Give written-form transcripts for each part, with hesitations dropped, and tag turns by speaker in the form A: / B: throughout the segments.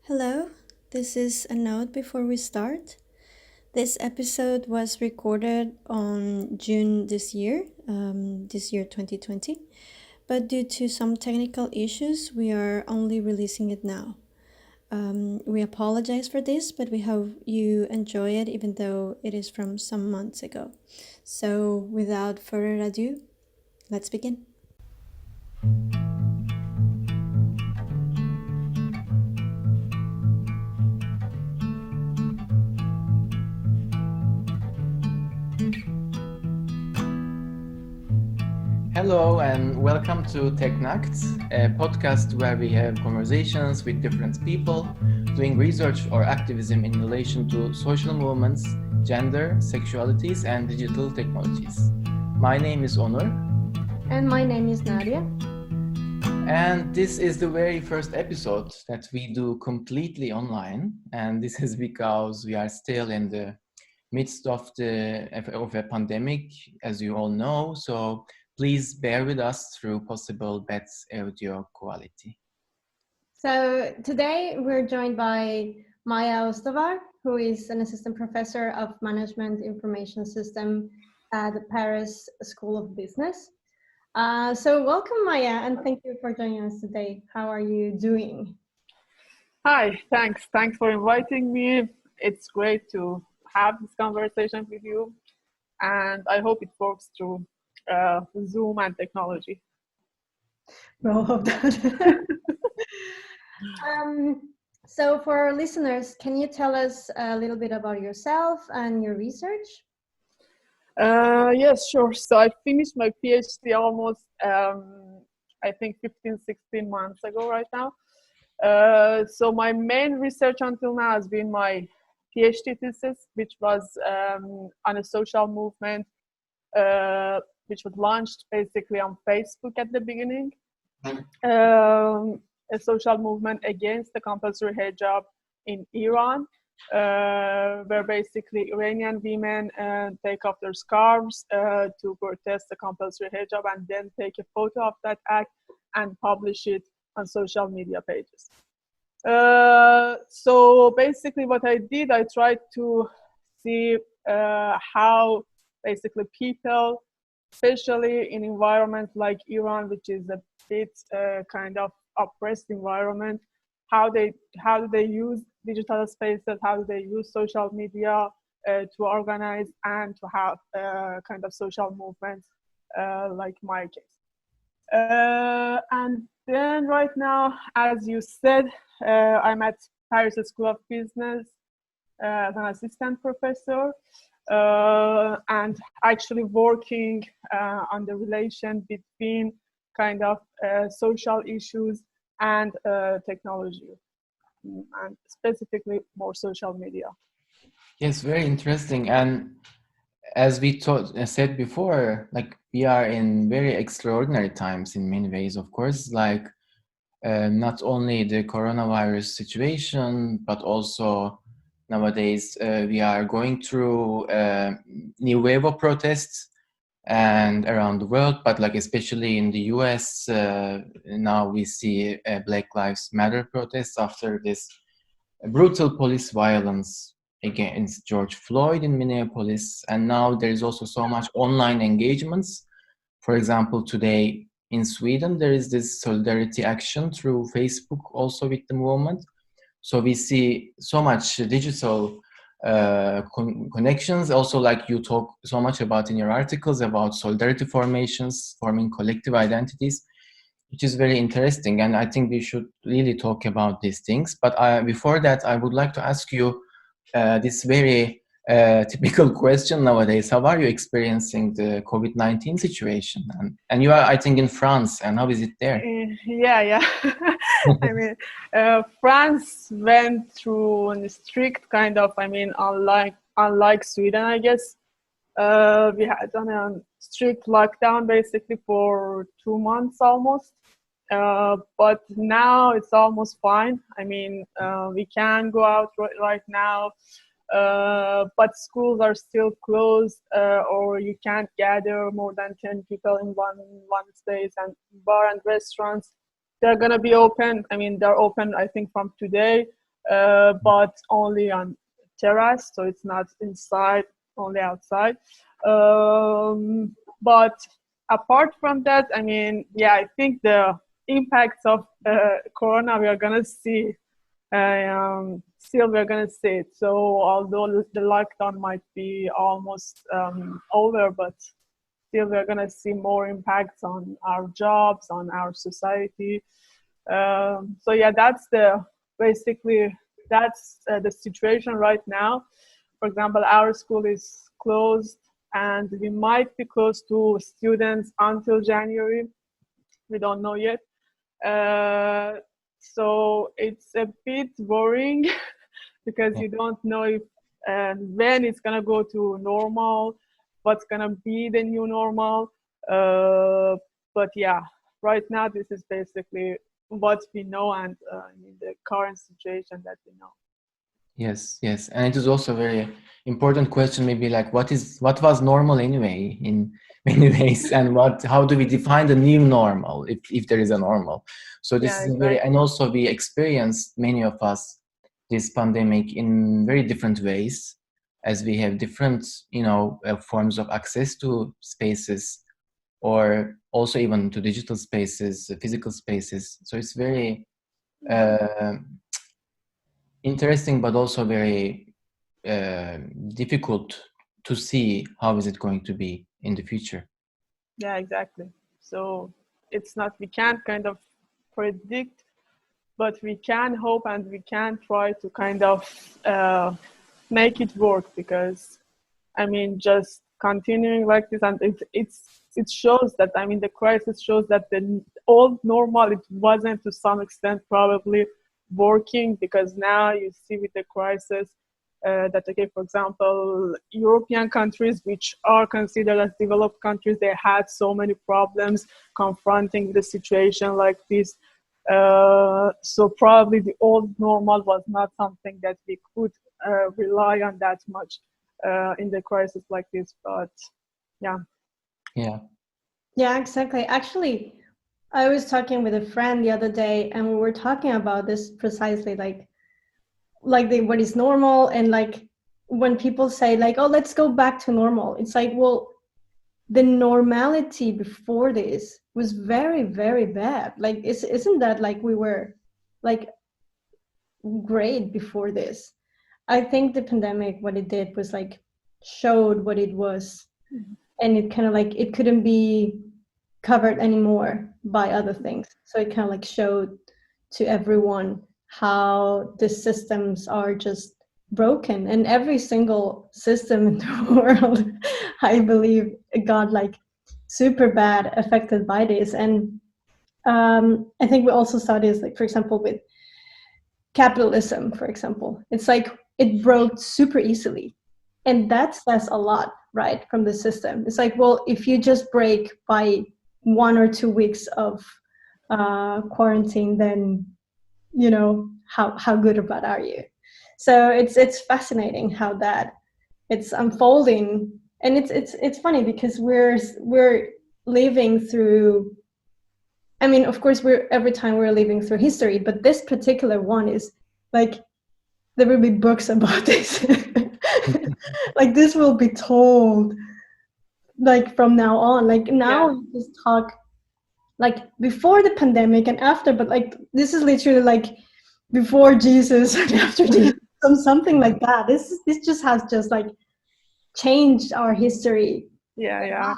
A: Hello, this is a note before we start. This episode was recorded on June this year 2020, but due to some technical issues, we are only releasing it now. We apologize for this, but we hope you enjoy it even though it is from some months ago. So, without further ado, let's begin.
B: Hello and welcome to TechnAct, a podcast where we have conversations with different people doing research or activism in relation to social movements, gender, sexualities, and digital technologies. My name is Onur.
C: And my name is Nadia.
B: And this is the very first episode that we do completely online. And this is because we are still in the midst of a pandemic, as you all know. So please bear with us through possible bad audio quality.
C: So today we're joined by Mahya Ostovar, who is an assistant professor of management information system at the Paris School of Business. So welcome, Maya, and thank you for joining us today. How are you doing?
D: Hi, thanks. Thanks for inviting me. It's great to have this conversation with you, and I hope it works through Zoom and technology.
C: We all hope that. So for our listeners, can you tell us a little bit about yourself and your research?
D: Yes, sure. So I finished my PhD almost, I think 15, 16 months ago right now. So my main research until now has been my PhD thesis, which was on a social movement, which was launched basically on Facebook at the beginning. A social movement against the compulsory hijab in Iran, where basically Iranian women take off their scarves to protest the compulsory hijab and then take a photo of that act and publish it on social media pages. So basically what I did, I tried to see how basically people, especially in environments like Iran, which is a bit kind of oppressed environment, how do they use digital spaces, how do they use social media to organize and to have kind of social movements like my case. And then right now, as you said, I'm at Paris School of Business as an assistant professor and actually working on the relation between kind of social issues and technology, and specifically more social media.
B: Yes, very interesting. And as we said before, like we are in very extraordinary times in many ways, of course, like not only the coronavirus situation, but also nowadays we are going through a new wave of protests and around the world, but like especially in the US, now we see Black Lives Matter protests after this brutal police violence against George Floyd in Minneapolis. And now there is also so much online engagements. For example, today in Sweden, there is this solidarity action through Facebook also with the movement. So we see so much digital connections. Also, like you talk so much about in your articles about solidarity formations, forming collective identities, which is very interesting. And I think we should really talk about these things. But before that, I would like to ask you this very typical question nowadays. How are you experiencing the COVID-19 situation? And you are, I think, in France. And how is it there?
D: Yeah. I mean, France went through a strict kind of, unlike Sweden, I guess. We had done a strict lockdown basically for 2 months almost. But now it's almost fine. I mean, we can go out right now, but schools are still closed, or you can't gather more than 10 people in one space, and bar and restaurants, they're gonna be open. I mean, they're open, I think, from today, but only on terrace, so it's not inside, only outside. But apart from that, I mean, yeah, I think the impacts of corona we are gonna see. Still, we're gonna see it. So, although the lockdown might be almost over, but still, we're gonna see more impacts on our jobs, on our society. So, yeah, that's basically that's the situation right now. For example, our school is closed, and we might be closed to students until January. We don't know yet. So it's a bit worrying because you don't know if and when it's gonna go to normal, what's gonna be the new normal. But yeah, right now this is basically what we know and in the current situation that we know.
B: Yes, yes, and it is also a very important question. Maybe like what was normal anyway in many ways, and how do we define the new normal if there is a normal? So this is
D: exactly.
B: and also we experienced, many of us, this pandemic in very different ways, as we have different forms of access to spaces, or also even to digital spaces, physical spaces. So it's very interesting, but also very difficult to see how is it going to be in the future.
D: Yeah, exactly. So it's not, we can't kind of predict, but we can hope and we can try to kind of make it work, because I mean, just continuing like this, and it shows that, I mean, the crisis shows that the old normal, it wasn't to some extent probably working, because now you see with the crisis that, okay, for example, European countries, which are considered as developed countries, they had so many problems confronting the situation like this. So probably the old normal was not something that we could rely on that much in the crisis like this. But yeah.
C: Yeah, exactly. Actually, I was talking with a friend the other day, and we were talking about this precisely, like what is normal, and like when people say like, oh, let's go back to normal, it's like, well, the normality before this was very, very bad. Like, isn't that like we were like great before this? I think the pandemic, what it did was like showed what it was, and it kind of like, it couldn't be covered anymore by other things. So it kind of like showed to everyone how the systems are just broken, and every single system in the world, I believe, got like super bad affected by this. And I think we also saw this, like, for example, with capitalism, for example. It's like it broke super easily, and that says a lot, right, from the system. It's like, well, if you just break by 1 or 2 weeks of quarantine, then how good or bad are you? So it's fascinating how that it's unfolding, and it's funny because we're living through, I mean, of course, every time we're living through history, but this particular one is like, there will be books about this. Like, this will be told like from now on. Like, now we just talk like before the pandemic and after, but like this is literally like before Jesus and after Jesus, something like that. This just has just like changed our history.
D: Yeah,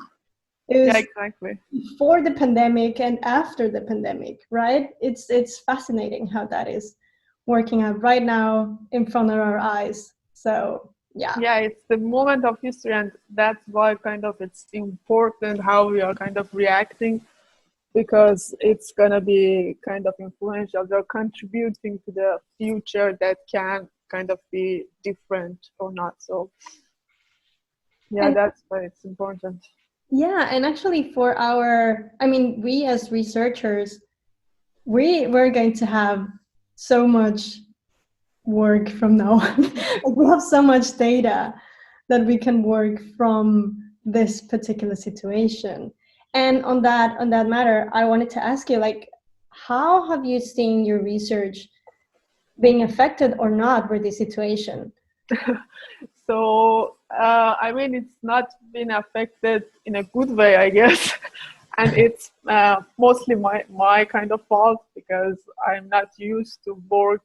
C: It was
D: exactly.
C: before the pandemic and after the pandemic, right? It's fascinating how that is working out right now in front of our eyes. So yeah,
D: it's the moment of history, and that's why kind of it's important how we are kind of reacting, because it's gonna be kind of influential. They're contributing to the future that can kind of be different or not. So yeah, that's why it's important.
C: Yeah, and actually for we as researchers, we're going to have so much work from now on. Like, we have so much data that we can work from this particular situation. And on that matter, I wanted to ask you, like, how have you seen your research being affected or not with the situation?
D: So, I mean, it's not been affected in a good way, I guess. And it's mostly my kind of fault, because I'm not used to work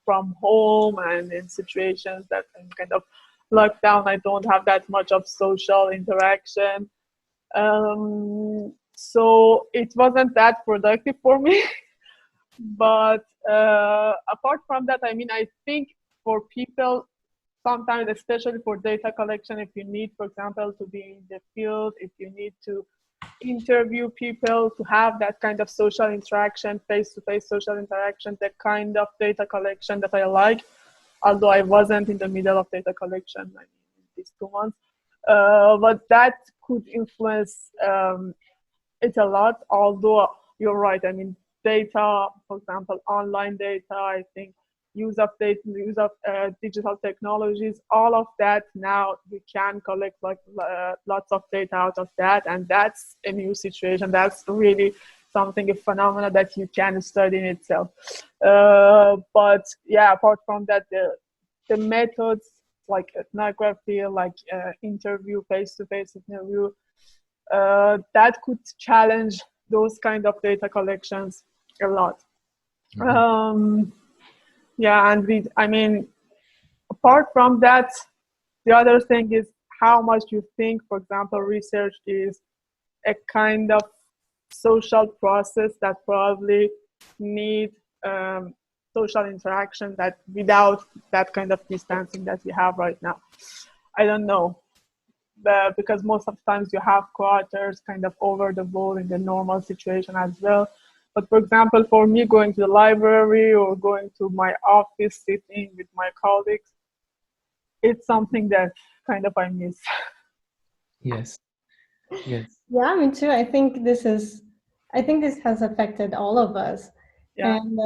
D: from home and in situations that I'm kind of locked down. I don't have that much of social interaction. So it wasn't that productive for me. But apart from that, I mean, I think for people, sometimes, especially for data collection, if you need, for example, to be in the field, if you need to interview people, to have that kind of social interaction, face-to-face social interaction, the kind of data collection that I like, although I wasn't in the middle of data collection, I mean, these 2 months. But that could influence it a lot, although you're right. I mean, data, for example, online data, I think use of data, use of digital technologies, all of that now we can collect like lots of data out of that, and that's a new situation. That's really something, a phenomena that you can study in itself. But yeah, apart from that, the methods like ethnography, like interview, face-to-face interview, that could challenge those kind of data collections a lot. Yeah, and I mean, apart from that, the other thing is how much you think, for example, research is a kind of social process that probably need social interaction, that without that kind of distancing that we have right now. I don't know. Because most of the times you have quarters kind of over the wall in the normal situation as well. But for example, for me, going to the library or going to my office, sitting with my colleagues, it's something that kind of I miss.
B: Yes. Yes.
C: Yeah, me too. I think this has affected all of us.
D: Yeah.
C: And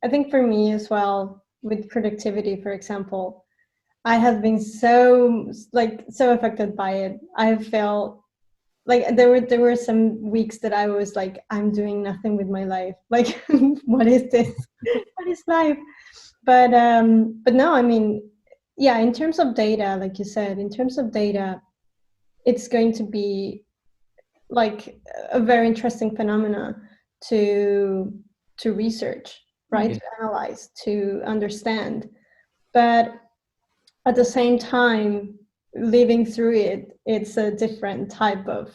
C: I think for me as well, with productivity, for example, I have been so affected by it. I felt like there were some weeks that I was like, I'm doing nothing with my life. Like, what is this? What is life? But no, I mean, yeah, in terms of data, like you said, in terms of data, it's going to be like a very interesting phenomena to research, right?
B: Yeah.
C: To analyze, to understand. But at the same time, living through it, it's a different type of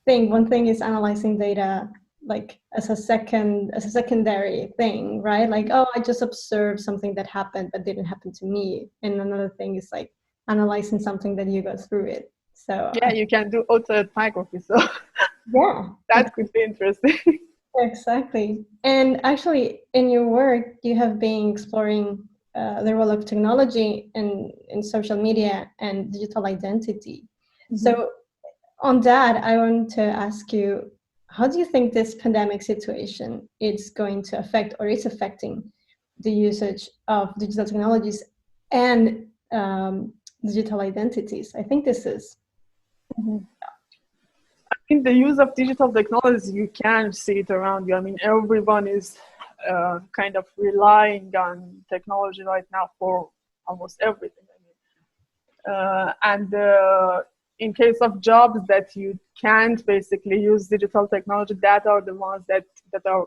C: thing. One thing is analyzing data like as a secondary thing, right? Like, oh, I just observed something that happened but didn't happen to me. And another thing is like analyzing something that you go through it. So
D: yeah, you can do autoethnography, so
C: yeah,
D: that could be interesting.
C: exactly. And actually, in your work, you have been exploring the role of technology in social media and digital identity.
D: Mm-hmm.
C: So on that, I want to ask you, how do you think this pandemic situation is going to affect or is affecting the usage of digital technologies and digital identities? I think this is.
D: Mm-hmm. I think the use of digital technology, you can see it around you. I mean, everyone is kind of relying on technology right now for almost everything. I mean, and in case of jobs that you can't basically use digital technology, that are the ones that are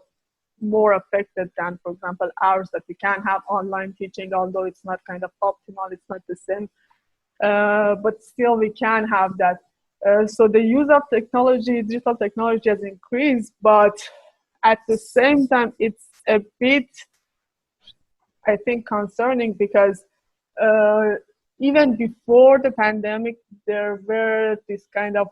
D: more affected than, for example, ours, that we can have online teaching, although it's not kind of optimal, it's not the same. But still we can have that. So the use of technology, digital technology has increased, but at the same time, it's a bit, I think, concerning, because even before the pandemic, there were this kind of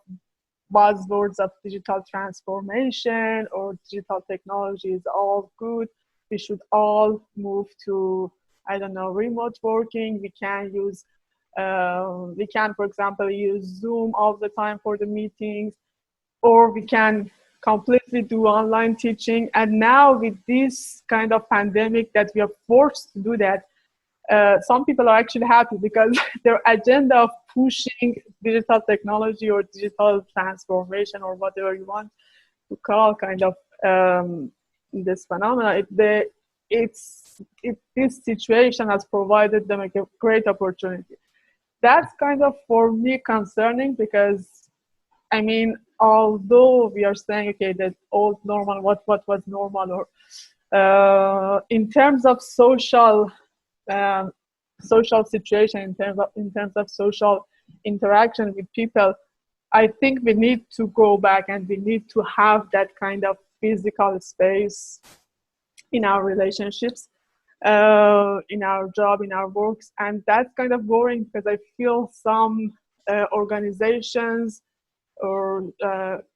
D: buzzwords of digital transformation or digital technology is all good. We should all move to, I don't know, remote working. We can, for example, use Zoom all the time for the meetings, or we can completely do online teaching. And now with this kind of pandemic that we are forced to do that, some people are actually happy, because their agenda of pushing digital technology or digital transformation or whatever you want to call kind of this phenomena, this situation has provided them a great opportunity. That's kind of for me concerning, because I mean, although we are saying, okay, that old normal, what was normal, or in terms of social situation, in terms of social interaction with people, I think we need to go back and we need to have that kind of physical space in our relationships, in our job, in our works. And that's kind of boring, because I feel some organizations or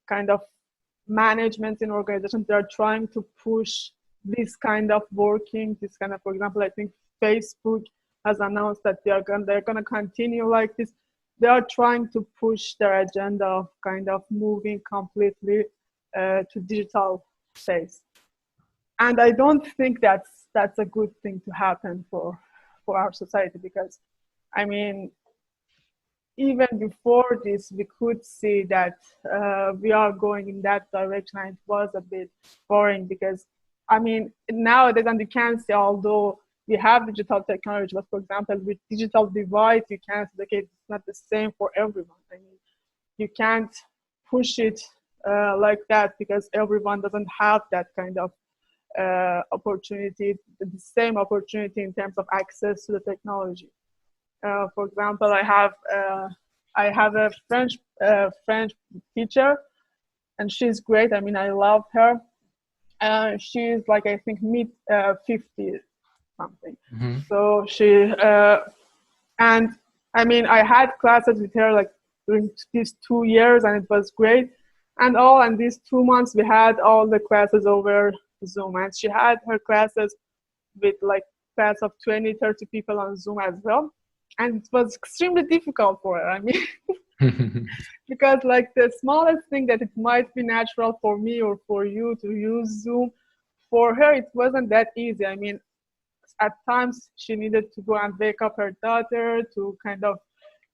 D: kind of management in organizations, they're trying to push this kind of working, this kind of, for example, I think Facebook has announced that they're going to continue like this. They are trying to push their agenda of kind of moving completely to digital space. And I don't think that's a good thing to happen for our society, because I mean, even before this, we could see that we are going in that direction, and it was a bit boring, because I mean, nowadays, and you can see, although we have digital technology, but for example, with digital divide, you can't, okay, it's not the same for everyone. I mean, you can't push it like that, because everyone doesn't have that kind of opportunity, the same opportunity in terms of access to the technology. For example, I have a French teacher, and she's great. I mean, I love her. She's like, I think mid 50s something. Mm-hmm. So she and I mean, I had classes with her like during these 2 years, and it was great. And these 2 months we had all the classes over Zoom, and she had her classes with like class of 20, 30 people on Zoom as well. And it was extremely difficult for her. I mean, because like the smallest thing that it might be natural for me or for you to use Zoom, for her, it wasn't that easy. I mean, at times she needed to go and wake up her daughter to kind of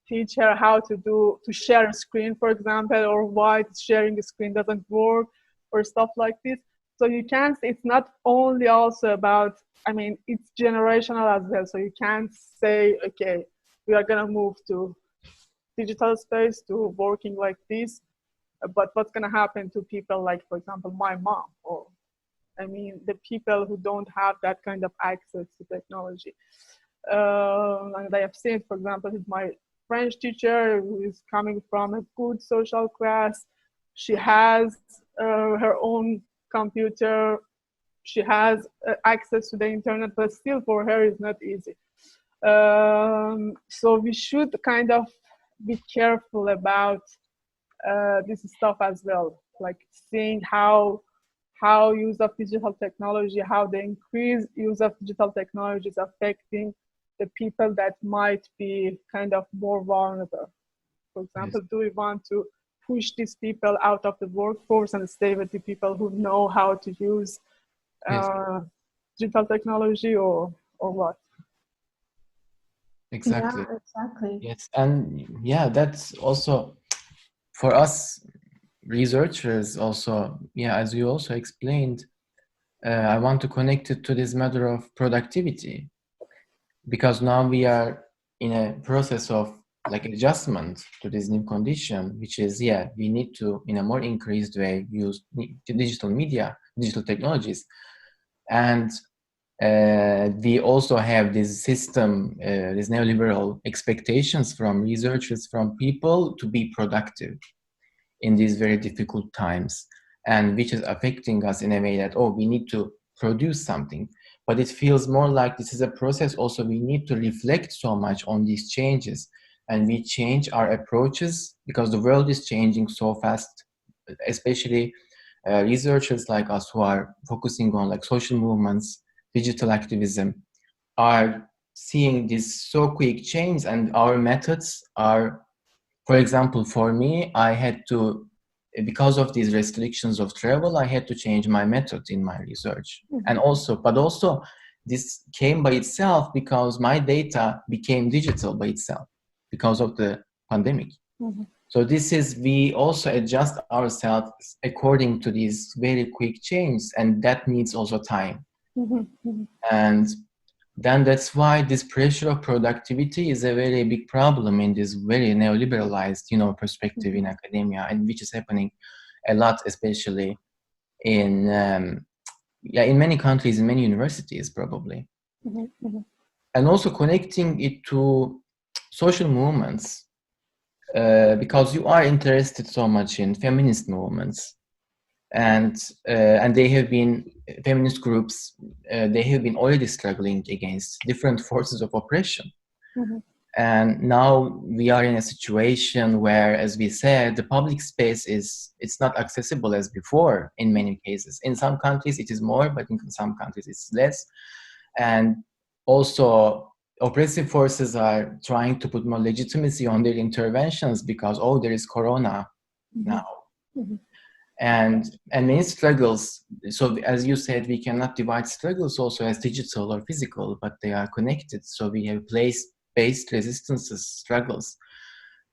D: teach her how to share a screen, for example, or why sharing a screen doesn't work or stuff like this. So you can't, it's not only also about, I mean, it's generational as well. So you can't say, okay, we are going to move to digital space, to working like this. But what's going to happen to people like, for example, my mom, or I mean, the people who don't have that kind of access to technology. And I have seen, for example, with my French teacher who is coming from a good social class. She has her own computer. She has access to the internet, but still for her it's not easy. So we should kind of be careful about this stuff as well, like seeing how use of digital technology, how the increased use of digital technology is affecting the people that might be kind of more vulnerable. For example, yes. Do we want to push these people out of the workforce and stay with the people who know how to use digital technology, or what?
B: Exactly.
C: Yeah, exactly.
B: Yes, and yeah, that's also for us researchers also, as you also explained, I want to connect it to this matter of productivity, because now we are in a process of like adjustment to this new condition, which is, we need to, in a more increased way, use digital media, digital technologies. And we also have this system, these neoliberal expectations from researchers, from people to be productive in these very difficult times, and which is affecting us in a way that, we need to produce something. But it feels more like this is a process also we need to reflect so much on these changes, and we change our approaches because the world is changing so fast, especially researchers like us who are focusing on like social movements, digital activism, are seeing this so quick change, and our methods are, for example, for me, I had to, because of these restrictions of travel, I had to change my method in my research. And also this came by itself because my data became digital by itself because of the pandemic. Mm-hmm. So we also adjust ourselves according to these very quick changes, and that needs also time. And then that's why this pressure of productivity is a very big problem in this very neoliberalized, perspective in academia, and which is happening a lot, especially in in many countries, in many universities, probably. And also connecting it to social movements, because you are interested so much in feminist movements, and they have been feminist groups. They have been already struggling against different forces of oppression. And now we are in a situation where, as we said, the public space it's not accessible as before in many cases. In some countries it is more, but in some countries it's less. And also oppressive forces are trying to put more legitimacy on their interventions because, there is corona now. And many struggles, so as you said, we cannot divide struggles also as digital or physical, but they are connected. So we have place-based resistances, struggles.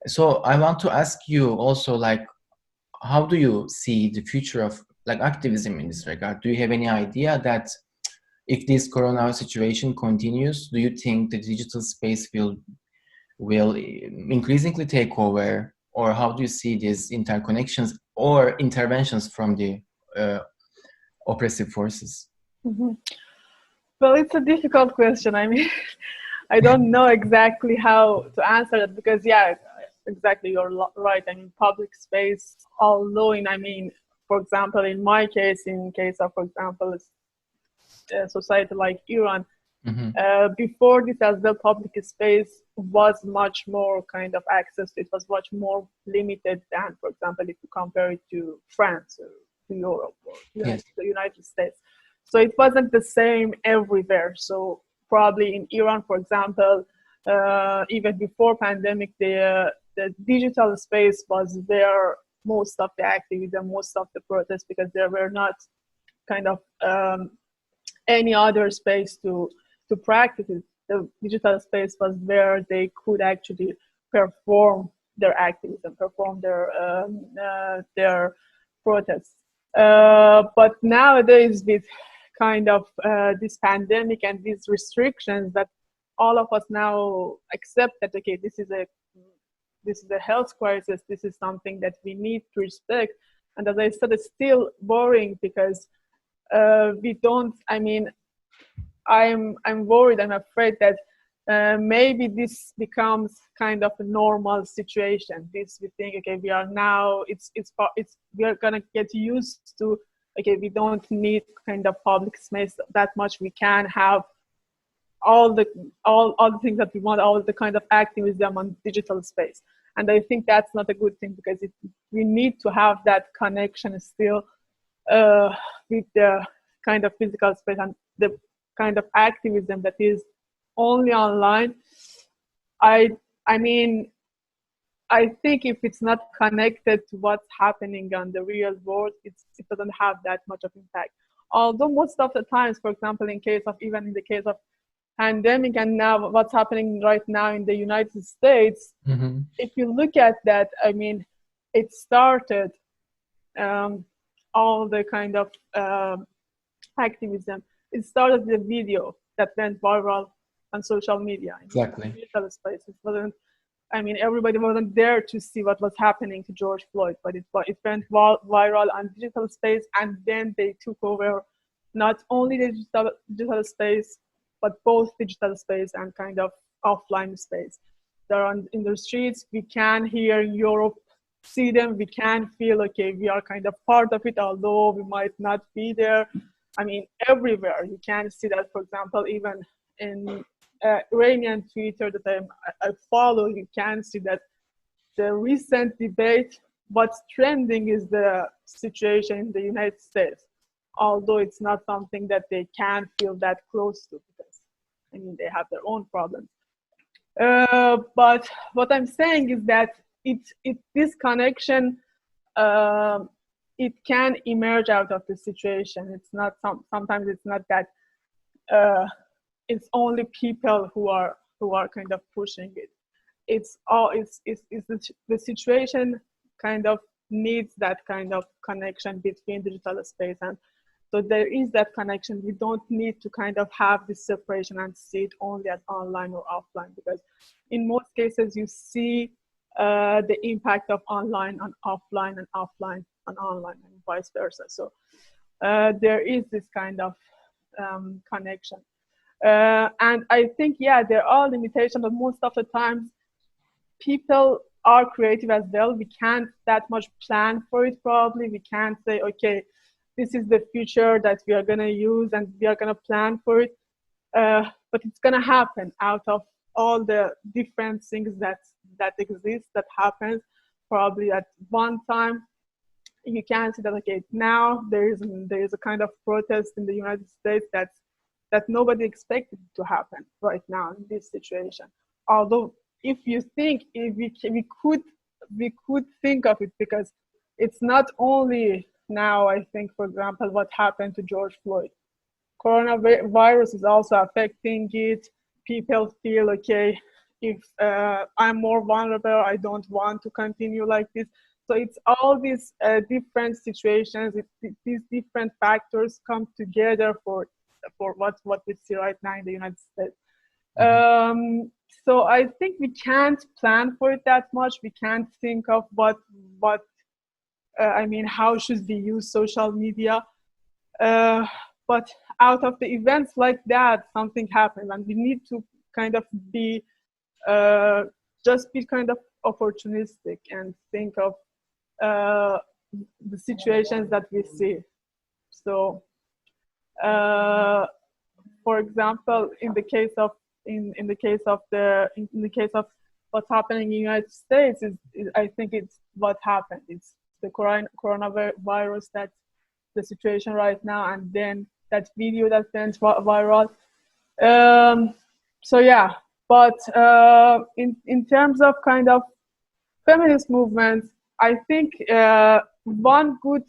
B: So I want to ask you also, how do you see the future of activism in this regard? Do you have any idea that if this corona situation continues, do you think the digital space will increasingly take over? Or how do you see these interconnections or interventions from the oppressive forces?
D: Well, it's a difficult question. I mean, I don't know exactly how to answer that because, exactly, you're right. I mean, public space, although for example, in my case, for example, a society like Iran, before this as well, public space was much more kind of access. It was much more limited than, for example, if you compare it to France or to Europe or the United States. So it wasn't the same everywhere. So probably in Iran, for example, even before pandemic, the digital space was where most of the activism, most of the protests, because there were not kind of any other space to practice it. The digital space was where they could actually perform their activism, perform their protests. But nowadays, with kind of this pandemic and these restrictions, that all of us now accept that, okay, this is a health crisis. This is something that we need to respect. And as I said, it's still boring because we don't. I mean, I'm worried. I'm afraid that maybe this becomes kind of a normal situation. This we think, okay, we are now. We are gonna get used to. Okay, we don't need kind of public space that much. We can have all the things that we want, all the kind of activism on digital space. And I think that's not a good thing because we need to have that connection still with the kind of physical space and the kind of activism that is only online. I think if it's not connected to what's happening on the real world, it doesn't have that much of impact. Although most of the times, for example, in the case of pandemic and now what's happening right now in the United States, if you look at that, I mean, it started all the kind of activism. It started with a video that went viral on social media.
B: Exactly.
D: Digital space. It wasn't. I mean, everybody wasn't there to see what was happening to George Floyd, but it went viral on digital space, and then they took over not only the digital space, but both digital space and kind of offline space. They're in the streets. We can hear Europe, see them. We can feel, okay, we are kind of part of it, although we might not be there. I mean, everywhere you can see that. For example, even in Iranian Twitter that I follow, you can see that the recent debate, what's trending is the situation in the United States, although it's not something that they can feel that close to because, I mean, they have their own problems. But what I'm saying is that this connection, it can emerge out of the situation. It's not sometimes it's not that it's only people who are kind of pushing it. It's the situation kind of needs that kind of connection between digital space and So there is that connection. We don't need to kind of have this separation and see it only as online or offline, because in most cases you see the impact of online on offline and offline on online and vice versa. So there is this kind of connection. And I think, yeah, there are limitations, but most of the times people are creative as well. We can't that much plan for it probably. We can't say, okay, this is the future that we are going to use and we are going to plan for it. But it's going to happen out of all the different things that exist, that happens probably at one time. You can see that, okay, now there is a kind of protest in the United States that nobody expected to happen right now in this situation. Although if you think, if we could think of it, because it's not only now, I think, for example, what happened to George Floyd. Coronavirus is also affecting it. People feel, okay, if I'm more vulnerable, I don't want to continue like this. So it's all these different situations, these different factors come together for what we see right now in the United States. So I think we can't plan for it that much. We can't think of how should we use social media. But out of the events like that, something happens, and we need to kind of be kind of opportunistic and think of the situations that we see. So, for example, in the case of what's happening in the United States, I think it's what happened. It's the coronavirus, that's the situation right now, and then that video that went viral. So yeah, but in terms of kind of feminist movements, I think one good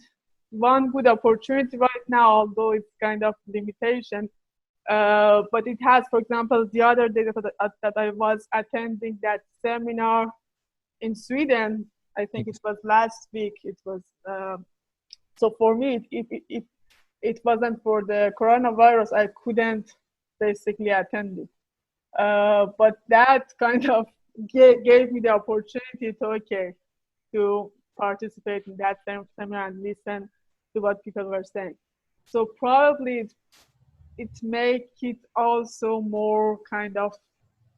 D: opportunity right now, although it's kind of limitation, but it has, for example, the other day that I was attending that seminar in Sweden, I think it was last week. It was so for me, if it wasn't for the coronavirus, I couldn't basically attend it. But that kind of gave me the opportunity to participate in that seminar and listen to what people were saying. So probably it make it also more kind of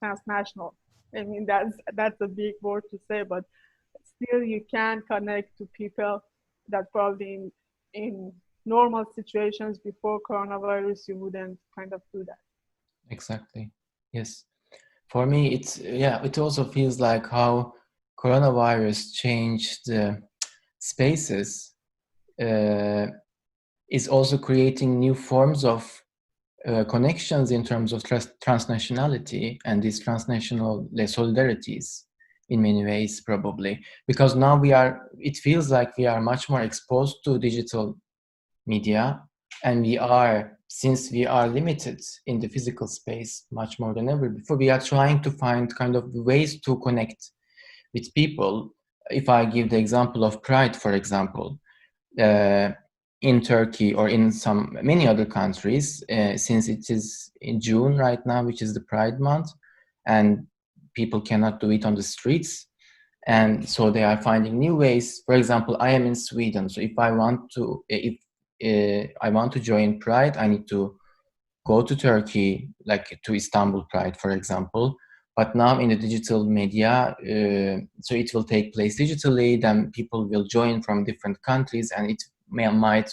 D: transnational. I mean, that's a big word to say, but still you can connect to people that probably in normal situations before coronavirus you wouldn't kind of do that.
B: Exactly. Yes. For me, it also feels like how coronavirus changed the spaces is also creating new forms of connections in terms of transnationality and these transnational solidarities in many ways, probably, because now it feels like we are much more exposed to digital media, and since we are limited in the physical space much more than ever before, we are trying to find kind of ways to connect with people. If I give the example of Pride, for example, in Turkey or in many other countries, since it is in June right now, which is the Pride month, and people cannot do it on the streets, and so they are finding new ways. For example, I am in Sweden, so if I want to join Pride, I need to go to Turkey, like to Istanbul Pride, for example. But now in the digital media, so it will take place digitally, then people will join from different countries, and it might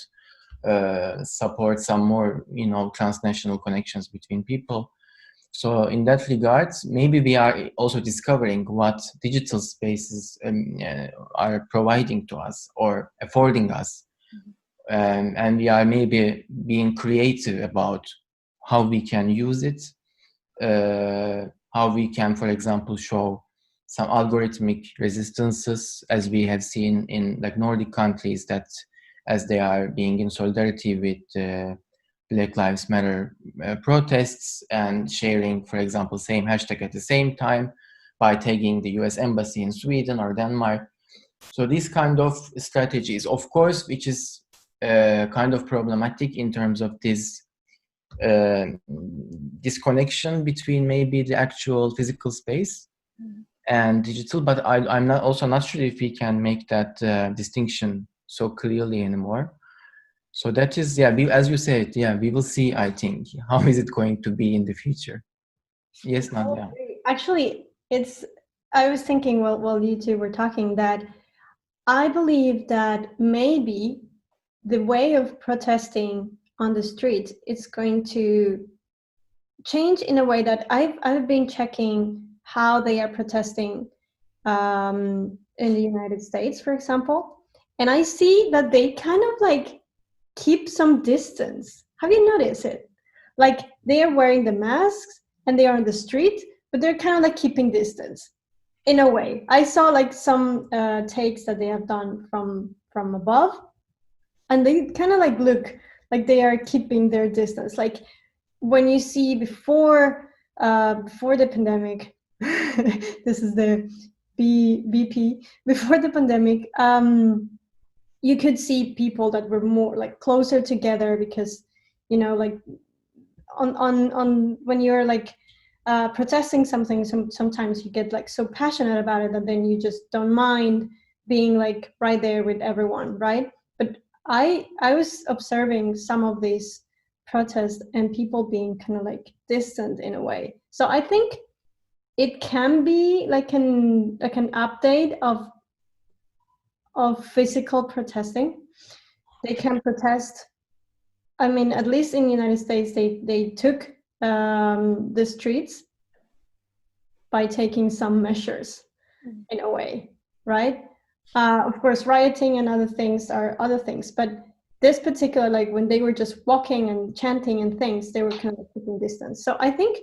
B: support some more, transnational connections between people. So in that regard, maybe we are also discovering what digital spaces are providing to us or affording us. And we are maybe being creative about how we can use it, how we can, for example, show some algorithmic resistances, as we have seen in like Nordic countries, that as they are being in solidarity with Black Lives Matter protests and sharing, for example, same hashtag at the same time by tagging the US Embassy in Sweden or Denmark. So these kind of strategies, of course, which is kind of problematic in terms of this disconnection between maybe the actual physical space and digital, but I'm not sure if we can make that distinction so clearly anymore. So that is, as you said, we will see, I think, how is it going to be in the future. Yes, Nadia.
C: Actually, I was thinking while you two were talking that I believe that maybe the way of protesting on the street is going to change in a way that I've been checking how they are protesting in the United States, for example, and I see that they kind of like keep some distance. Have you noticed it? Like they are wearing the masks and they are on the street, but they're kind of like keeping distance in a way. I saw like some takes that they have done from above, and they kind of like look like they are keeping their distance. Like when you see before the pandemic, this is the BP before the pandemic. You could see people that were more like closer together because, you know, like on when you're like protesting something, sometimes you get like so passionate about it that then you just don't mind being like right there with everyone, right? But I was observing some of these protests and people being kind of like distant in a way. So I think it can be like an update of physical protesting. They can protest. I mean, at least in the United States, they took the streets by taking some measures in a way, right? Of course, rioting and other things are other things, but this particular, like when they were just walking and chanting and things, they were kind of keeping distance. So I think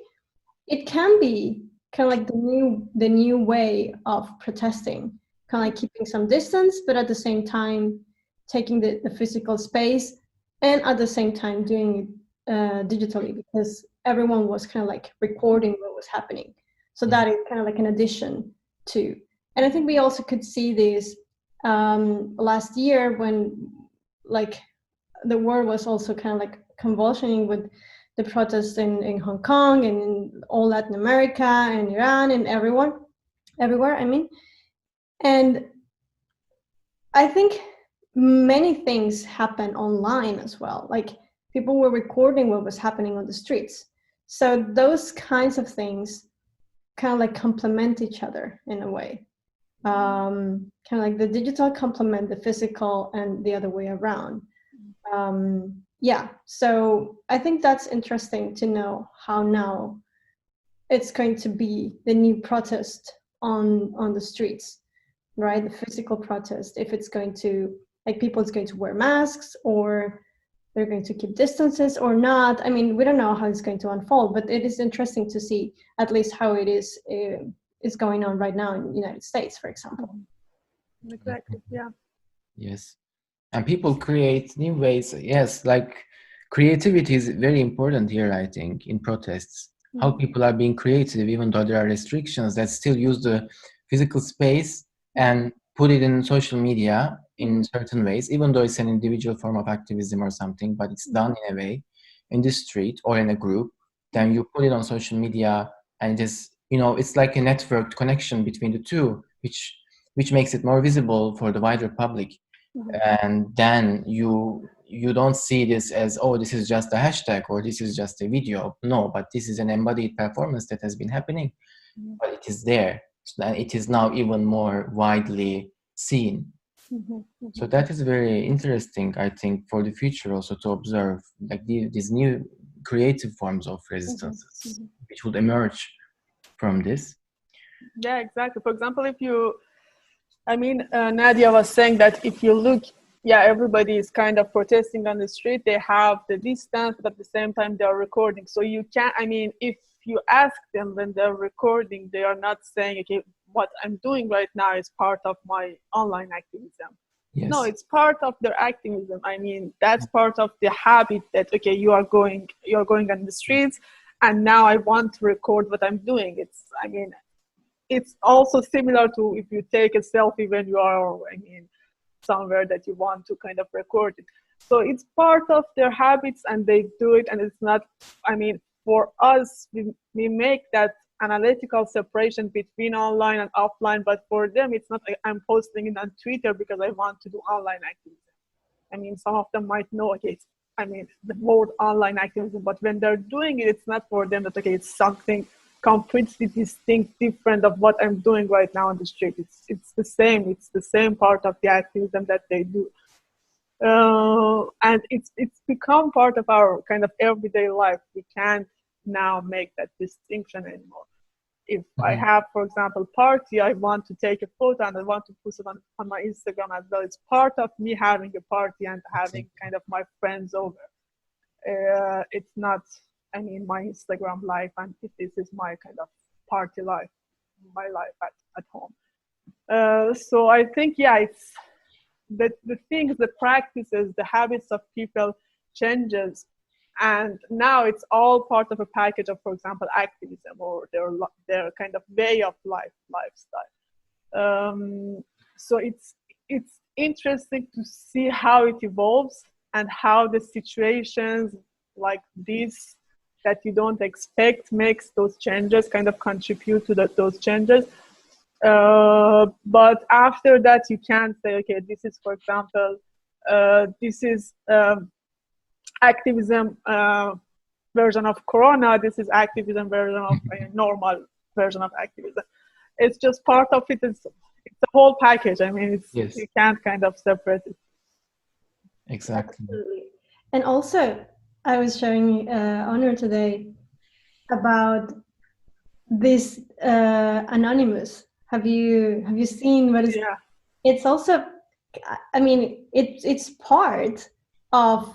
C: it can be kind of like the new way of protesting, kind of like keeping some distance, but at the same time taking the physical space, and at the same time doing it digitally, because everyone was kind of like recording what was happening. So that is kind of like an addition to. And I think we also could see this last year when like the world was also kind of like convulsioning with the protests in Hong Kong and in all Latin America and Iran and everywhere, I mean. And I think many things happen online as well. Like people were recording what was happening on the streets. So those kinds of things kind of like complement each other in a way. Kind of like the digital complement the physical and the other way around. So I think that's interesting to know how now it's going to be the new protest on the streets, right? The physical protest, if it's going to, like people's going to wear masks or they're going to keep distances or not. I mean, we don't know how it's going to unfold, but it is interesting to see at least how it is going on right now in the United States, for example.
D: Exactly, yeah.
B: Yes. And people create new ways. Yes, like creativity is very important here, I think, in protests. How people are being creative, even though there are restrictions, that still use the physical space and put it in social media in certain ways, even though it's an individual form of activism or something, but it's done in a way in the street or in a group. Then you put it on social media and just, it's like a networked connection between the two, which makes it more visible for the wider public. And then you don't see this as, oh, this is just a hashtag or this is just a video. No, but this is an embodied performance that has been happening, but it is there. So that it is now even more widely seen. So that is very interesting, I think, for the future also to observe like these new creative forms of resistance which would emerge from this.
D: Yeah, exactly. For example, Nadia was saying that if you look, everybody is kind of protesting on the street. They have the distance, but at the same time they are recording. So you can't, if you ask them when they're recording, they are not saying, okay, what I'm doing right now is part of my online activism.
B: Yes.
D: No, it's part of their activism. That's part of the habit that, okay, you're going on the streets and now I want to record what I'm doing. It's also similar to if you take a selfie when you are, somewhere that you want to kind of record it. So it's part of their habits and they do it. And it's not, I mean, for us, we make that analytical separation between online and offline, but for them, it's not like I'm posting it on Twitter because I want to do online activism. I mean, some of them might know, okay, the word online activism, but when they're doing it, it's not for them that, okay, it's something completely distinct, different of what I'm doing right now on the street. It's the same part of the activism that they do. And it's become part of our kind of everyday life. We can't now make that distinction anymore. If I have, for example, party, I want to take a photo and I want to post it on my Instagram as well. It's part of me having a party and having kind of my friends over. It's not, I mean, my Instagram life, and this is my kind of party life, my life at home. So I think, yeah, it's the things, the practices, the habits of people changes. And now it's all part of a package of, for example, activism or their kind of way of lifestyle. So it's interesting to see how it evolves and how the situations like this that you don't expect makes those changes, kind of contribute to those changes. But after that, you can't say, okay, this is, for example, this is activism version of Corona, this is activism version of a normal version of activism. It's just part of it. It's a whole package. I mean, you can't kind of separate it.
B: Exactly.
C: Absolutely. And also, I was showing Onur today about this Anonymous. Have you seen what is?
D: Yeah.
C: It's also, I mean, it's part of,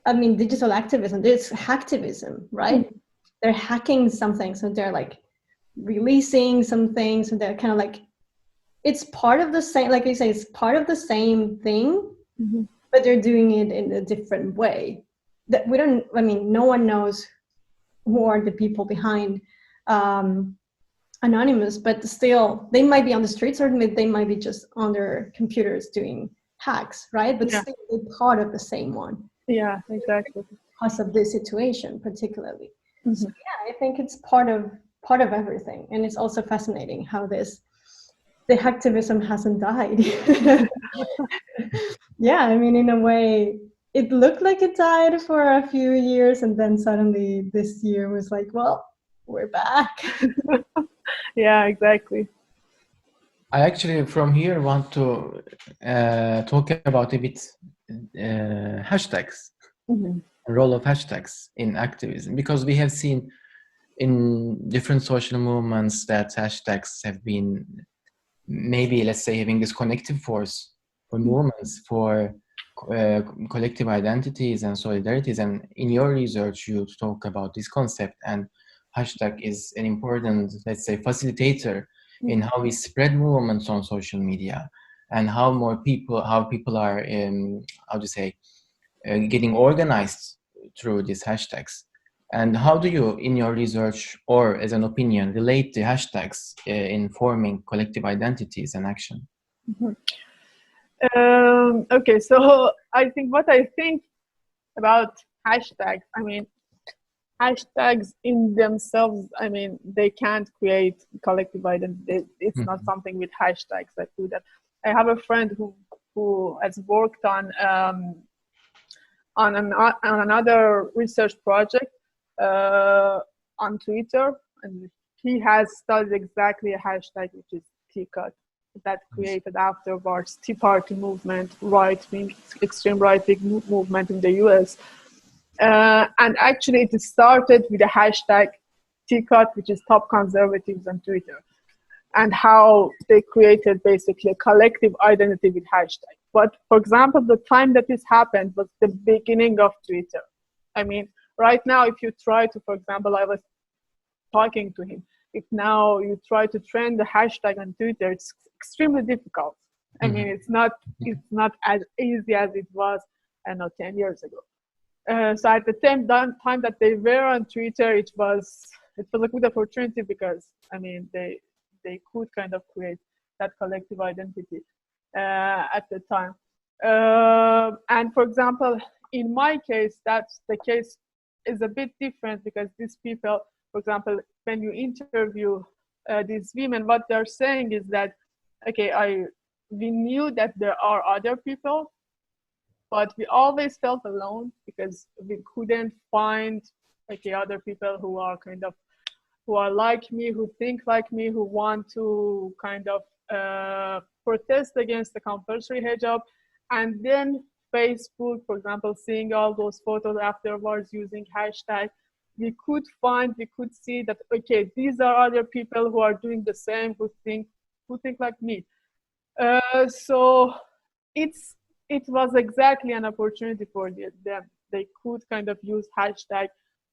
C: I mean, digital activism. It's hacktivism, right? Mm-hmm. They're hacking something, so they're like releasing some things, so they're kind of like, it's part of the same, like you say, it's part of the same thing, mm-hmm. but they're doing it in a different way. That we don't, I mean, no one knows who are the people behind Anonymous, but still, they might be on the streets or they might be just on their computers doing hacks, right? But still, they're part of the same one.
D: Yeah, exactly.
C: Because of this situation, particularly. Mm-hmm. So yeah, I think it's part of everything, and it's also fascinating how the hacktivism hasn't died. Yeah, I mean, in a way, it looked like it died for a few years, and then suddenly this year was like, well, we're back.
D: Yeah, exactly.
B: I actually from here want to talk about a bit hashtags, mm-hmm. role of hashtags in activism, because we have seen in different social movements that hashtags have been maybe, let's say, having this connective force for movements, for collective identities and solidarities. And in your research, you talk about this concept, and hashtag is an important, let's say, facilitator in how we spread movements on social media, and how people are, getting organized through these hashtags. And how do you, in your research or as an opinion, relate the hashtags in forming collective identities and action?
D: Mm-hmm. Okay, so I think what I think about hashtags, I mean, hashtags in themselves, I mean, they can't create collective identity. It's mm-hmm. not something with hashtags that do that. I have a friend who has worked on another research project on Twitter, and he has studied exactly a hashtag, which is TCUT, that created afterwards Tea Party movement, right-wing, extreme right-wing movement in the US. And actually it started with a hashtag TCUT, which is Top Conservatives on Twitter, and how they created basically a collective identity with hashtag. But for example, the time that this happened was the beginning of Twitter. I mean, right now, if you try to, for example, I was talking to him, if now you try to trend the hashtag on Twitter, it's extremely difficult. I mean, it's not as easy as it was, I know, 10 years ago. So at the same time that they were on Twitter, it was a good opportunity because, I mean, they could kind of create that collective identity at the time. And for example, in my case, that's the case is a bit different because these people, for example, when you interview these women, what they're saying is that, okay, we knew that there are other people, but we always felt alone because we couldn't find other people who are who are like me, who think like me, who want to protest against the compulsory hijab. And then Facebook, for example, seeing all those photos afterwards using hashtag, we could see that, okay, these are other people who are doing the same, who think like me. So it was exactly an opportunity for them. They could use hashtag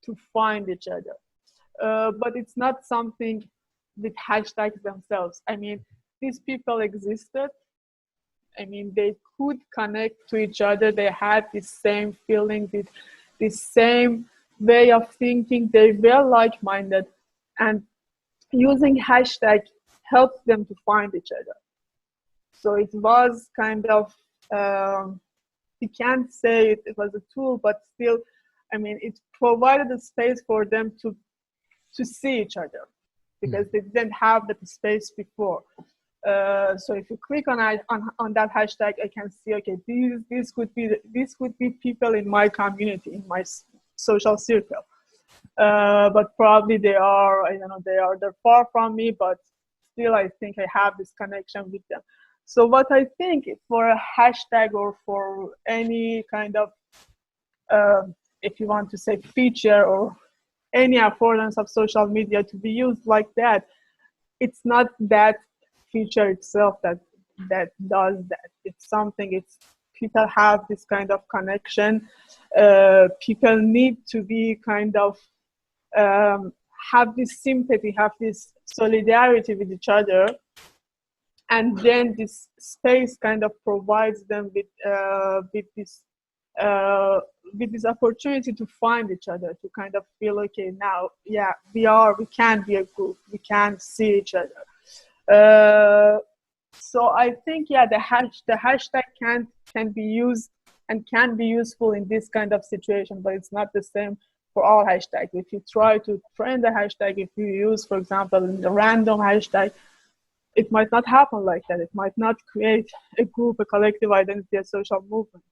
D: to find each other. But it's not something with hashtags themselves. I mean, these people existed. I mean, they could connect to each other. They had the same feeling, the same way of thinking. They were like-minded, and using hashtag helped them to find each other. So it was you can't say it was a tool, but still, I mean, it provided a space for them to see each other because they didn't have that space before. So if you click on that hashtag, I can see, okay, these could be people in my community, in my social circle. But probably they're far from me, but still I think I have this connection with them. So what I think for a hashtag or for any kind of, if you want to say feature or any affordance of social media to be used like that, it's not that feature itself that does that. It's something, people have this kind of connection. People need to be have this sympathy, have this solidarity with each other. And then this space provides them with this opportunity to find each other, to feel, okay, now, yeah, we can be a group, we can see each other. So I think, yeah, the hashtag can be used and can be useful in this kind of situation, but it's not the same for all hashtags. If you try to train the hashtag, if you use, for example, a random hashtag, it might not happen like that. It might not create a group, a collective identity, a social movement.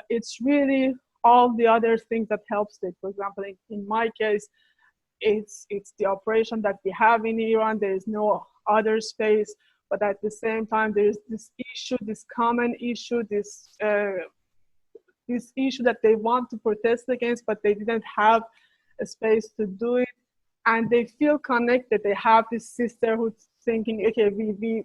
D: It's really all the other things that helps it. For example, in my case, it's the operation that we have in Iran. There is no other space, but at the same time, there is this issue, this common issue, this issue that they want to protest against, but they didn't have a space to do it. And they feel connected. They have this sisterhood thinking, okay, we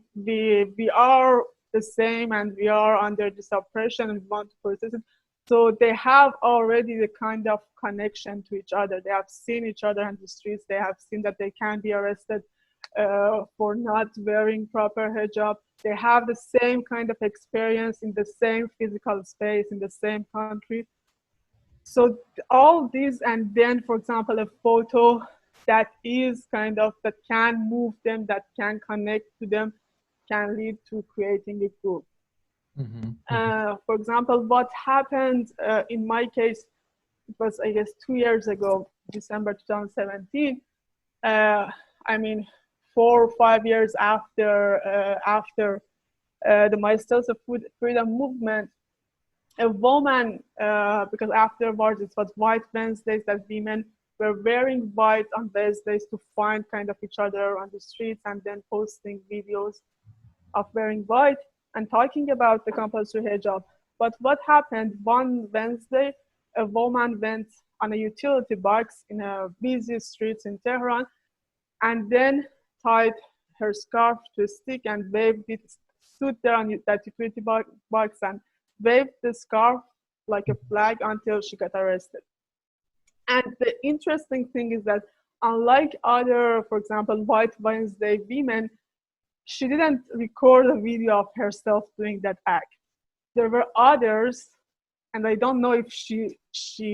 D: are the same and we are under this oppression and we want to protest it. So they have already the kind of connection to each other. They have seen each other on the streets. They have seen that they can be arrested for not wearing proper hijab. They have the same kind of experience in the same physical space, in the same country. So all these, and then, for example, a photo that is that can move them, that can connect to them, can lead to creating a group. For example, what happened in my case, it was, I guess, 2 years ago, December 2017. I mean, 4 or 5 years after the Myself of Freedom movement, a woman, because afterwards it was White Wednesdays, that women were wearing white on Wednesdays to find each other on the streets and then posting videos of wearing white and talking about the compulsory hijab. But what happened one Wednesday, a woman went on a utility box in a busy streets in Tehran and then tied her scarf to a stick and waved it, stood there on that utility box and waved the scarf like a flag until she got arrested. And the interesting thing is that unlike other, for example, White Wednesday women, she didn't record a video of herself doing that act. There were others, and I don't know if she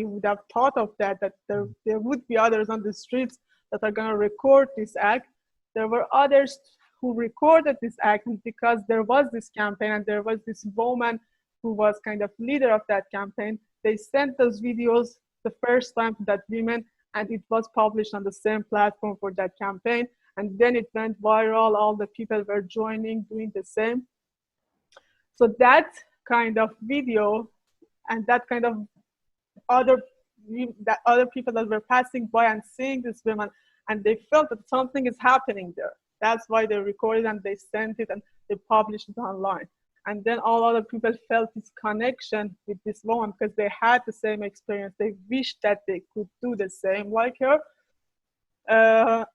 D: would have thought of that there would be others on the streets that are going to record this act. There were others who recorded this act, and because there was this campaign and there was this woman who was kind of leader of that campaign, they sent those videos the first time to that woman, and it was published on the same platform for that campaign. And then it went viral. All the people were joining, doing the same. So that kind of video and that kind of other people that were passing by and seeing this woman, and they felt that something is happening there. That's why they recorded and they sent it and they published it online. And then all other people felt this connection with this woman because they had the same experience. They wished that they could do the same like her.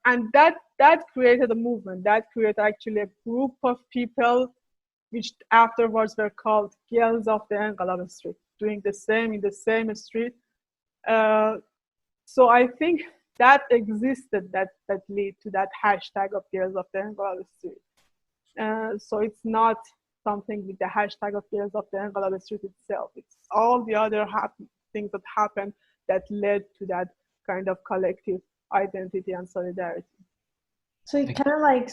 D: And that created a movement. That created actually a group of people which afterwards were called Girls of the Enqilab Street, doing the same in the same street. So I think that existed, that lead to that hashtag of Girls of the Enqilab Street. So it's not something with the hashtag of Girls of the Enqilab Street itself. It's all the other things that happened that led to that kind of collective identity and solidarity.
C: So it kind of like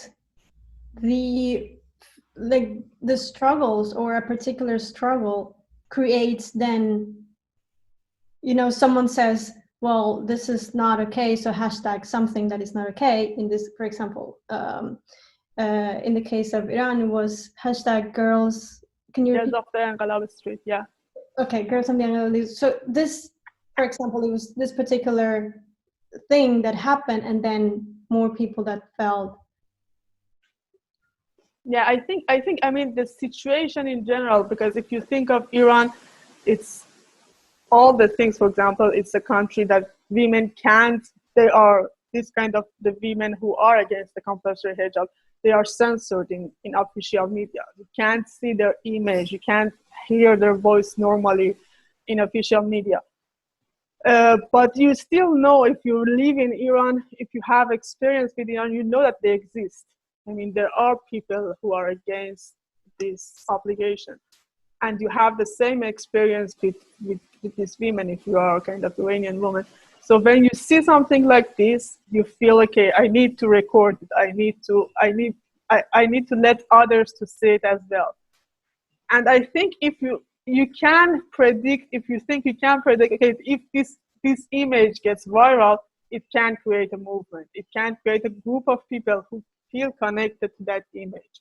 C: the struggles, or a particular struggle creates then, someone says, well, this is not okay, so hashtag something that is not okay. In this, for example, in the case of Iran, it was hashtag girls. Can you repeat?
D: Girls of the Enqilab Street, yeah.
C: Okay, girls of the Enqilab. So this, for example, it was this particular thing that happened, and then more people that felt.
D: Yeah, I think I mean the situation in general, because if you think of Iran, it's all the things. For example, it's a country that women can't. They are this kind of the women who are against the compulsory hijab. They are censored in official media. You can't see their image. You can't hear their voice normally in official media. But you still know, if you live in Iran, if you have experience with Iran, you know that they exist. I mean, there are people who are against this obligation. And you have the same experience with these women if you are a kind of Iranian woman. So when you see something like this, you feel, okay, I need to record it. I need to let others to see it as well. And I think if you can predict, if you think you can predict, okay, if this image gets viral, it can create a movement. It can create a group of people who feel connected to that image.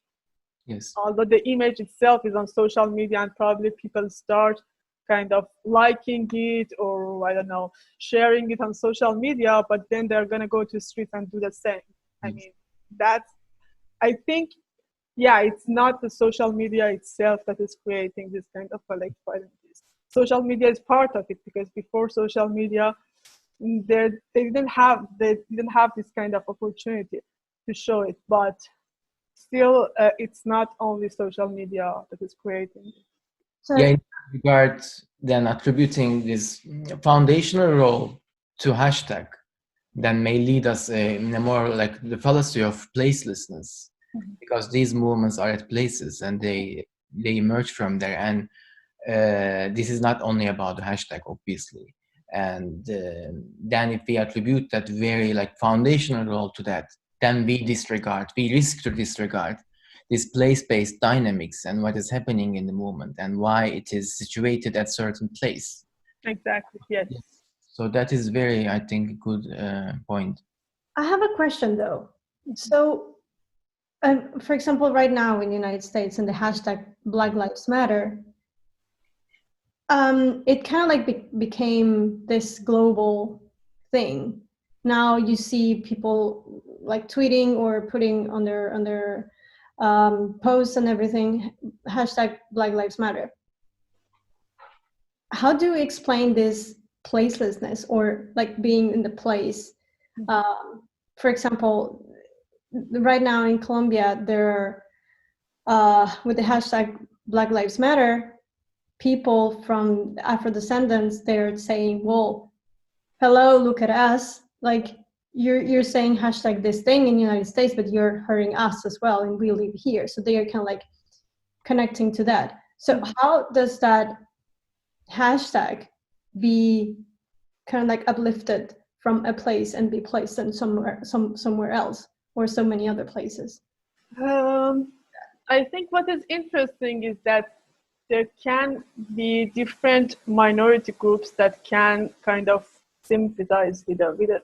B: Yes.
D: Although the image itself is on social media and probably people start kind of liking it or, I don't know, sharing it on social media, but then they're going to go to the street and do the same. I mean, I think, yeah, it's not the social media itself that is creating this kind of collective identities. Social media is part of it, because before social media, they didn't have this kind of opportunity to show it. But still, it's not only social media that is creating it.
C: So,
B: yeah, in that regard, then attributing this foundational role to hashtag then may lead us in a more like the fallacy of placelessness, because these movements are at places and they emerge from there. And this is not only about the hashtag, obviously. And then if we attribute that very like foundational role to that, then we risk to disregard this place-based dynamics and what is happening in the movement and why it is situated at certain place.
D: Exactly, yes.
B: So that is very, I think, good point.
C: I have a question though. So, for example, right now in the United States, in the hashtag Black Lives Matter, it kind of like became this global thing. Now you see people like tweeting or putting on their posts and everything, hashtag Black Lives Matter. How do you explain this placelessness, or like being in the place? For example, right now in Colombia, there are, with the hashtag Black Lives Matter, people from Afro-descendants, they're saying, well, hello, look at us. Like, you're saying hashtag this thing in the United States, but you're hurting us as well, and we live here. So they are kind of like connecting to that. So how does that hashtag be kind of like uplifted from a place and be placed in somewhere else, or so many other places?
D: I think what is interesting is that there can be different minority groups that can kind of sympathize with a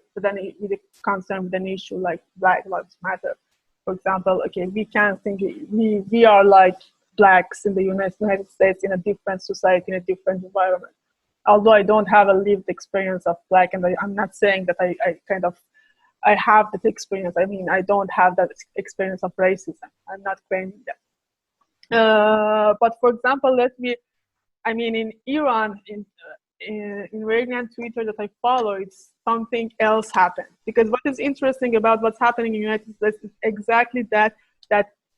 D: concern, with an issue like Black Lives Matter. For example, okay, we can think we are like blacks in the United States, in a different society, in a different environment. Although I don't have a lived experience of black, and I'm not saying that I have that experience. I mean, I don't have that experience of racism. I'm not claiming that. But for example, in Iran, in Iranian Twitter that I follow, it's something else happened. Because what is interesting about what's happening in the United States is exactly that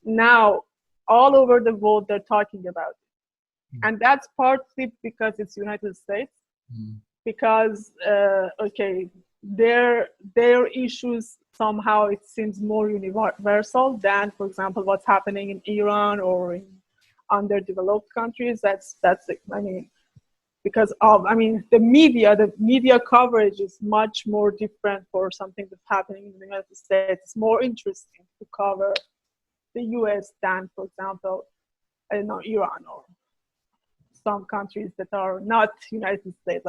D: now all over the world they're talking about it. And that's partly because it's United States, because their issues somehow it seems more universal than, for example, what's happening in Iran or in underdeveloped countries. That's because of the media coverage is much more different for something that's happening in the United States. It's more interesting to cover the US than, for example, I don't know, Iran or some countries that are not United States.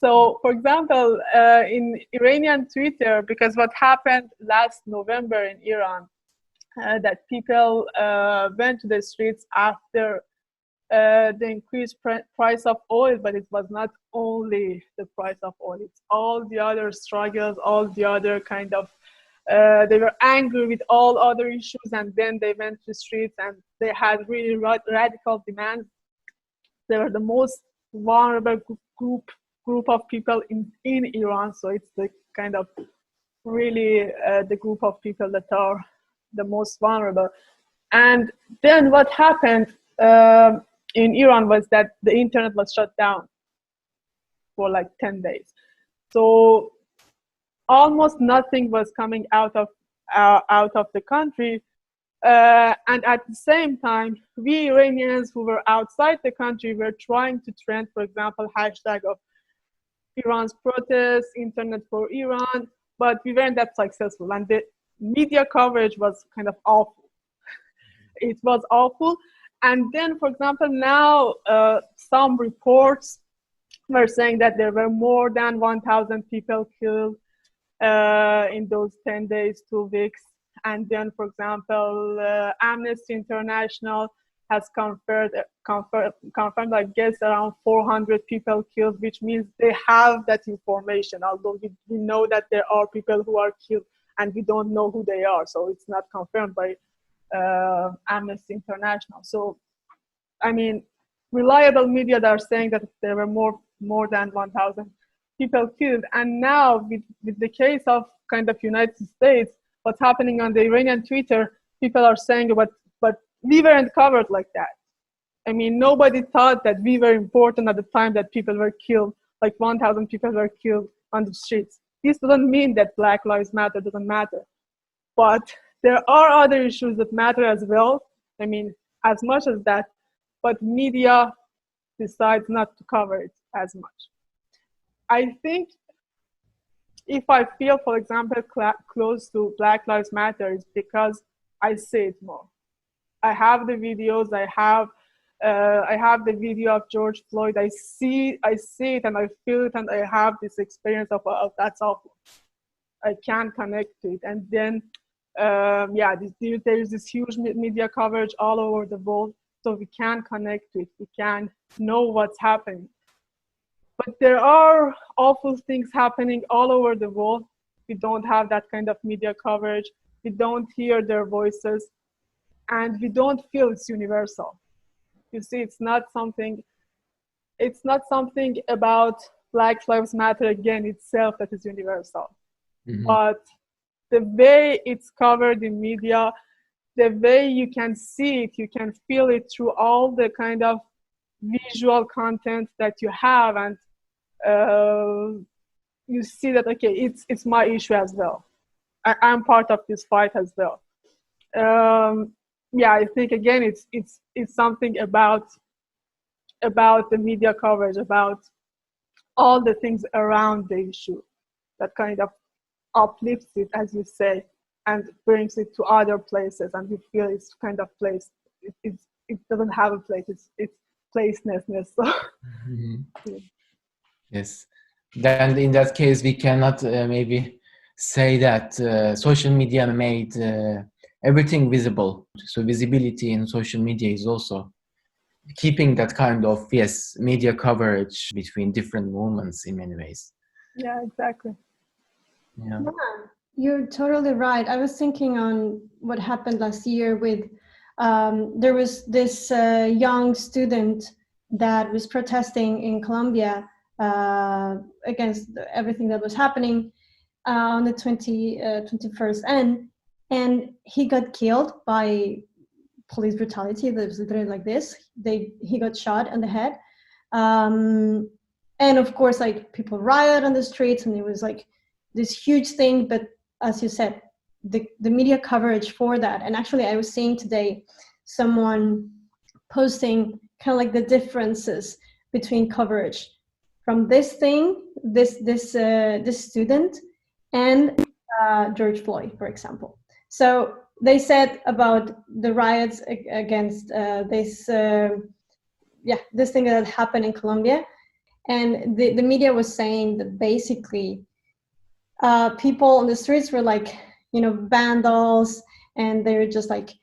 D: So for example, in Iranian Twitter, because what happened last November in Iran, that people went to the streets after the increased price of oil, but it was not only the price of oil, it's all the other struggles, all the other kind of, they were angry with all other issues, and then they went to the streets and they had really radical demands. They were the most vulnerable group of people in Iran, so it's the kind of really the group of people that are the most vulnerable. And then what happened in Iran was that the internet was shut down for like 10 days. So almost nothing was coming out of the country. And at the same time, we Iranians who were outside the country were trying to trend, for example, hashtag of Iran's protests, internet for Iran, but we weren't that successful. And the media coverage was kind of awful. It was awful. And then, for example, now some reports were saying that there were more than 1,000 people killed in those 10 days, 2 weeks. And then, for example, Amnesty International has confirmed, I guess, around 400 people killed, which means they have that information, although we know that there are people who are killed and we don't know who they are. So it's not confirmed by Amnesty International. So, I mean, reliable media that are saying that there were more than 1,000 people killed. And now with the case of kind of United States, what's happening on the Iranian Twitter, people are saying, but we weren't covered like that. I mean, nobody thought that we were important at the time that people were killed, like 1,000 people were killed on the streets. This doesn't mean that Black Lives Matter doesn't matter. But there are other issues that matter as well. I mean, as much as that, but media decides not to cover it as much. I think if I feel, for example, close to Black Lives Matter, it's because I see it more. I have the videos. I have the video of George Floyd. I see it and I feel it, and I have this experience of that's awful. I can connect to it, and then there's this huge media coverage all over the world, so we can connect to it. We can know what's happening. But there are awful things happening all over the world. We don't have that kind of media coverage. We don't hear their voices, and we don't feel it's universal. You see, it's not something about Black Lives Matter again itself that is universal. Mm-hmm. But the way it's covered in media, the way you can see it, you can feel it through all the kind of visual content that you have, and you see that, okay, it's my issue as well. I'm part of this fight as well. I think again it's something about the media coverage, about all the things around the issue that kind of uplifts it, as you say. and brings it to other places, and we feel it's kind of place. It doesn't have a place. It's placelessness. So.
B: Mhm. Yes. Then in that case, we cannot maybe say that social media made everything visible. So visibility in social media is also keeping that kind of, yes, media coverage between different movements in many ways.
D: Yeah, exactly.
B: Yeah.
C: Yeah, you're totally right. I was thinking on what happened last year with there was this young student that was protesting in Colombia against everything that was happening on the 21st, and he got killed by police brutality. That was literally like this. He got shot on the head, and of course, like people riot on the streets, and it was like this huge thing. But as you said, the media coverage for that, and actually, I was seeing today someone posting kind of like the differences between coverage from this thing, this student, and George Floyd, for example. So they said about the riots against this thing that happened in Colombia, and the media was saying that basically people on the streets were like, vandals, and they're just like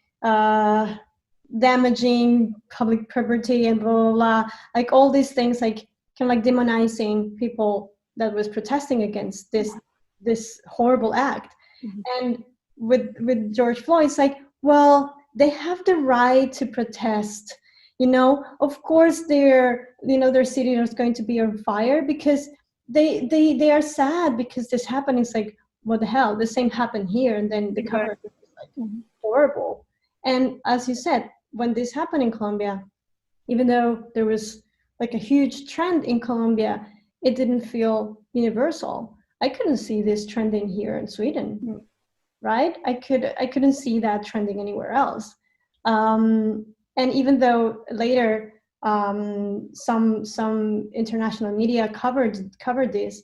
C: damaging public property and blah, blah, blah, like all these things, like kind of like demonizing people that was protesting against this horrible act. And with George Floyd, it's like, well, they have the right to protest. Of course their city is going to be on fire because they are sad because this happened. It's like, what the hell? The same happened here, and then the cover is like horrible. And as you said, when this happened in Colombia, even though there was like a huge trend in Colombia, it didn't feel universal. I couldn't see this trending here in Sweden, right? I couldn't see that trending anywhere else. And even though later some international media covered this,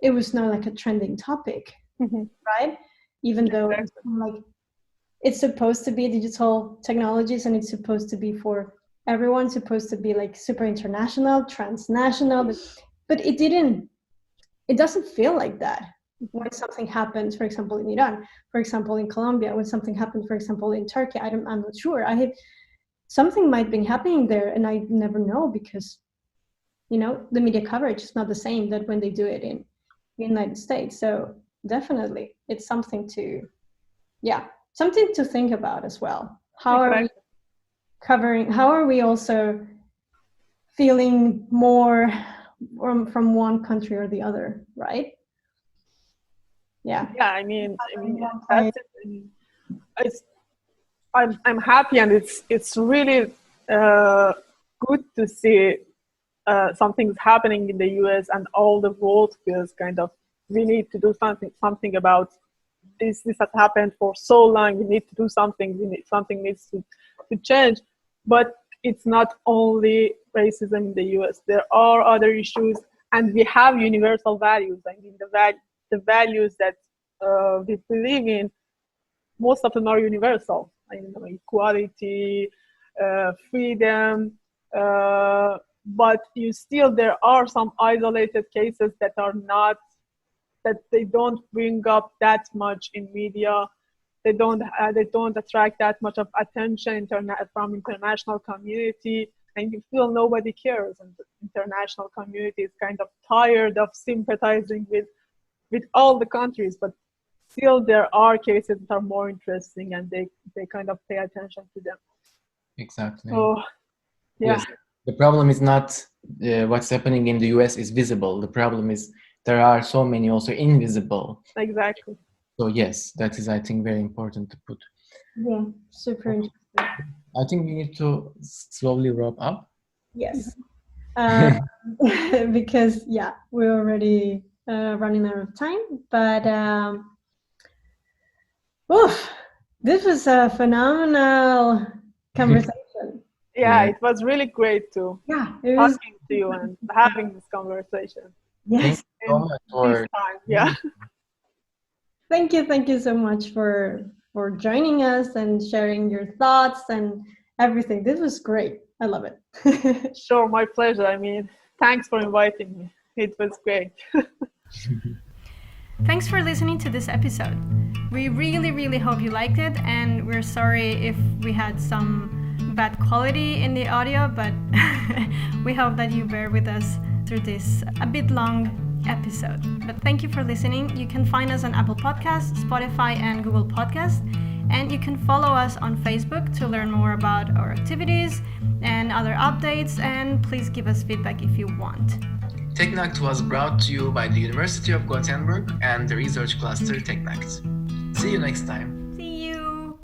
C: it was not like a trending topic, right? Even though it's like, it's supposed to be digital technologies, and it's supposed to be for everyone, supposed to be like super international, transnational, but it doesn't feel like that when something happens, for example, in Iran, for example, in Colombia, when something happens, for example, in Turkey. I'm not sure. Something might be happening there, and I never know because, the media coverage is not the same that when they do it in the United States. So definitely, it's something to think about as well. How are we also feeling more from one country or the other, right? Yeah.
D: I mean that's it. I'm happy, and it's really good to see something's happening in the US, and all the world feels kind of, we need to do something about this has happened for so long. We need to do something. Something needs to change. But it's not only racism in the US. There are other issues, and we have universal values. I mean, the values that we believe in, most of them are universal. Equality, freedom, but there are some isolated cases that they don't bring up that much in media. They don't attract that much of attention from international community, and you feel nobody cares. And the international community is kind of tired of sympathizing with all the countries, but still there are cases that are more interesting, and they kind of pay attention to them.
B: Exactly.
D: So, yeah.
B: Yes. The problem is not what's happening in the US is visible. The problem is there are so many also invisible.
D: Exactly.
B: So yes, that is, I think, very important to put.
C: Yeah, super interesting.
B: I think we need to slowly wrap up.
C: Yes. Because we're already running out of time, but this was a phenomenal conversation.
D: Yeah, it was really great to talking to you and having this conversation.
C: Yes.
B: Thank you so much for
D: this time. Yeah.
C: Thank you so much for joining us and sharing your thoughts and everything. This was great. I love it.
D: Sure, my pleasure. I mean, thanks for inviting me. It was great.
A: Thanks for listening to this episode. We really hope you liked it, and we're sorry if we had some bad quality in the audio, but we hope that you bear with us through this a bit long episode. But thank you for listening. You can find us on Apple Podcasts, Spotify, and Google Podcasts, and you can follow us on Facebook to learn more about our activities and other updates, and please give us feedback if you want.
B: TechnAct was brought to you by the University of Gothenburg and the research cluster TechnAct. See you next time.